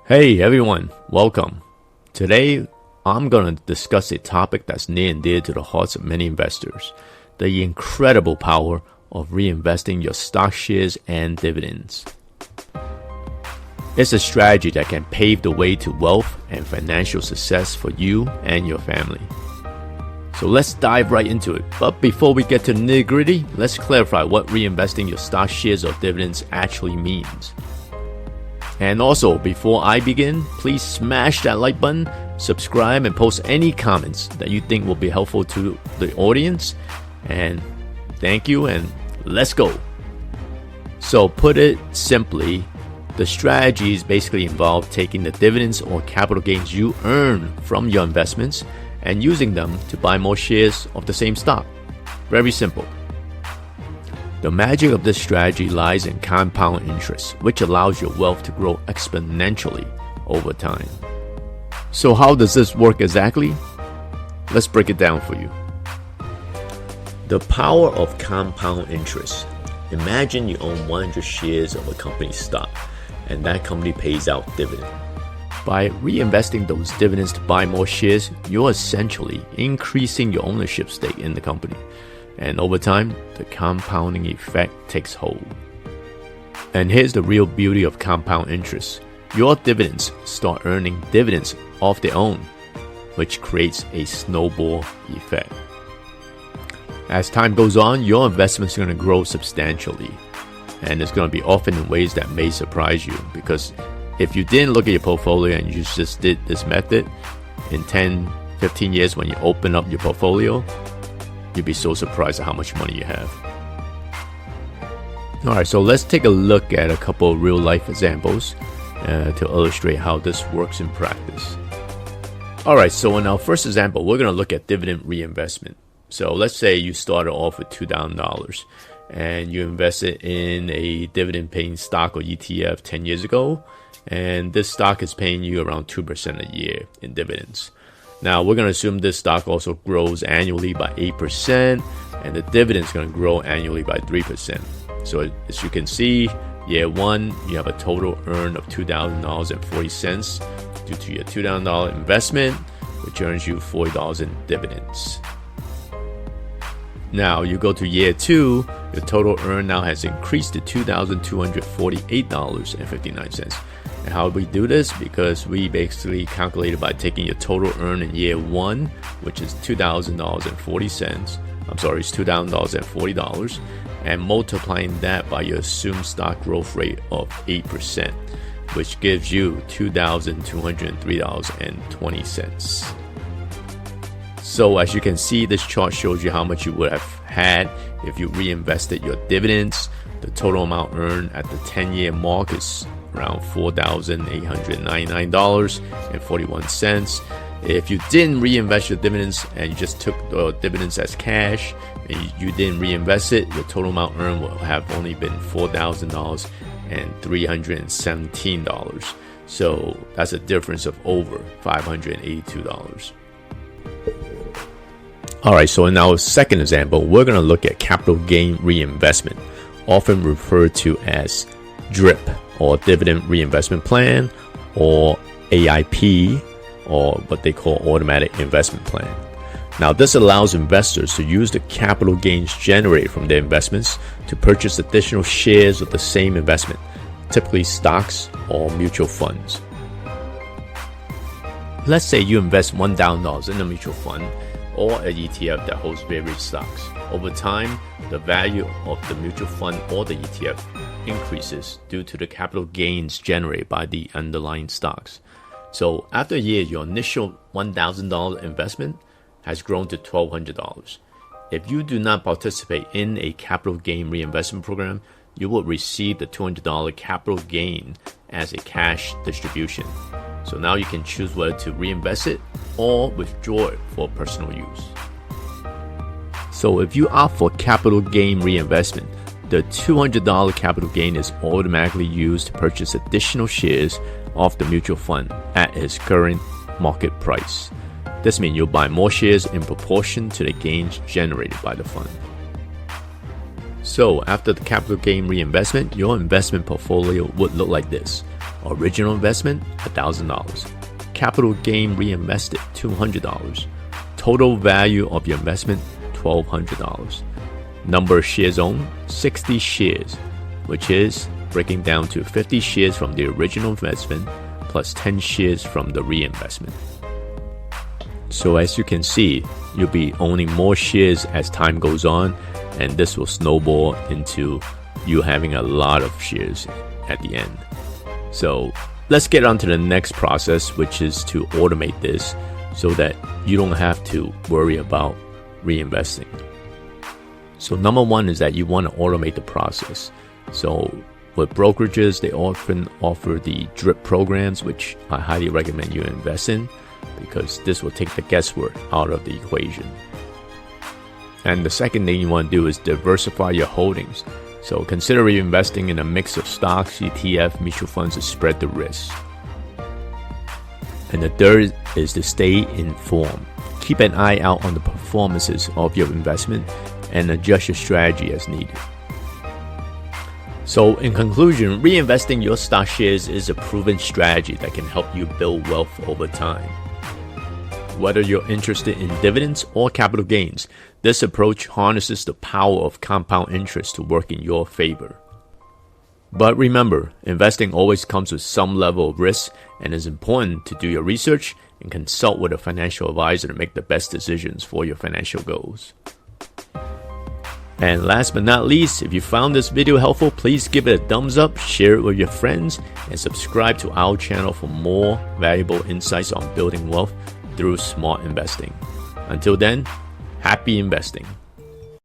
Hey everyone, welcome. Today, I'm going to discuss a topic that's near and dear to the hearts of many investors, the incredible power of reinvesting your stock shares and dividends. It's a strategy that can pave the way to wealth and financial success for you and your family. So let's dive right into it. But before we get to the nitty-gritty, let's clarify what reinvesting your stock shares or dividends actually means. And also, before I begin, please smash that like button, subscribe, and post any comments that you think will be helpful to the audience. And thank you, and let's go. So put it simply, the strategies basically involve taking the dividends or capital gains you earn from your investments and using them to buy more shares of the same stock. Very simple. The magic of this strategy lies in compound interest, which allows your wealth to grow exponentially over time. So how does this work exactly? Let's break it down for you. The power of compound interest. Imagine you own 100 shares of a company's stock, and that company pays out dividend. By reinvesting those dividends to buy more shares, you're essentially increasing your ownership stake in the company. And over time, the compounding effect takes hold. And here's the real beauty of compound interest. Your dividends start earning dividends of their own, which creates a snowball effect. As time goes on, your investments are going to grow substantially. And it's going to be often in ways that may surprise you, because if you didn't look at your portfolio and you just did this method, in 10, 15 years when you open up your portfolio, you'd be so surprised at how much money you have. Alright, so let's take a look at a couple of real life examples to illustrate how this works in practice. Alright, so in our first example, we're going to look at dividend reinvestment. So let's say you started off with $2,000 and you invested in a dividend paying stock or ETF 10 years ago, and this stock is paying you around 2% a year in dividends. Now, we're going to assume this stock also grows annually by 8%, and the dividend is going to grow annually by 3%. So as you can see, year one, you have a total earn of $2,000.40 due to your $2,000 investment, which earns you $40 in dividends. Now, you go to year two, the total earn now has increased to $2,248.59. And how do we do this? Because we basically calculated by taking your total earn in year one, which is $2,000.40. It's $2,000.40, and multiplying that by your assumed stock growth rate of 8%, which gives you $2,203.20. So as you can see, this chart shows you how much you would have had if you reinvested your dividends. The total amount earned at the 10-year mark is around $4,899.41. If you didn't reinvest your dividends and you just took the dividends as cash and you didn't reinvest it, your total amount earned will have only been $4,317. So that's a difference of over $582. Alright, so in our second example, we're going to look at capital gain reinvestment, often referred to as DRIP, or Dividend Reinvestment Plan, or AIP, or what they call Automatic Investment Plan. Now, this allows investors to use the capital gains generated from their investments to purchase additional shares of the same investment, typically stocks or mutual funds. Let's say you invest $1,000 in a mutual fund or an ETF that holds various stocks. Over time, the value of the mutual fund or the ETF increases due to the capital gains generated by the underlying stocks. So after a year, your initial $1,000 investment has grown to $1,200. If you do not participate in a capital gain reinvestment program, you will receive the $200 capital gain as a cash distribution. So now you can choose whether to reinvest it or withdraw it for personal use. So if you opt for capital gain reinvestment, the $200 capital gain is automatically used to purchase additional shares of the mutual fund at its current market price. This means you'll buy more shares in proportion to the gains generated by the fund. So after the capital gain reinvestment, your investment portfolio would look like this. Original investment, $1,000. Capital gain reinvested, $200. Total value of your investment, $1,200. Number of shares owned, 60 shares, which is breaking down to 50 shares from the original investment plus 10 shares from the reinvestment. So as you can see, you'll be owning more shares as time goes on, and this will snowball into you having a lot of shares at the end. So let's get on to the next process, which is to automate this so that you don't have to worry about reinvesting. So number one is that you want to automate the process. So with brokerages, they often offer the drip programs, which I highly recommend you invest in because this will take the guesswork out of the equation. And the second thing you want to do is diversify your holdings. So consider reinvesting in a mix of stocks, ETF, mutual funds to spread the risk. And the third is to stay informed. Keep an eye out on the performances of your investment and adjust your strategy as needed. So in conclusion, reinvesting your stock shares is a proven strategy that can help you build wealth over time. Whether you're interested in dividends or capital gains, this approach harnesses the power of compound interest to work in your favor. But remember, investing always comes with some level of risk, and it's important to do your research and consult with a financial advisor to make the best decisions for your financial goals. And last but not least, if you found this video helpful, please give it a thumbs up, share it with your friends, and subscribe to our channel for more valuable insights on building wealth through smart investing. Until then, happy investing.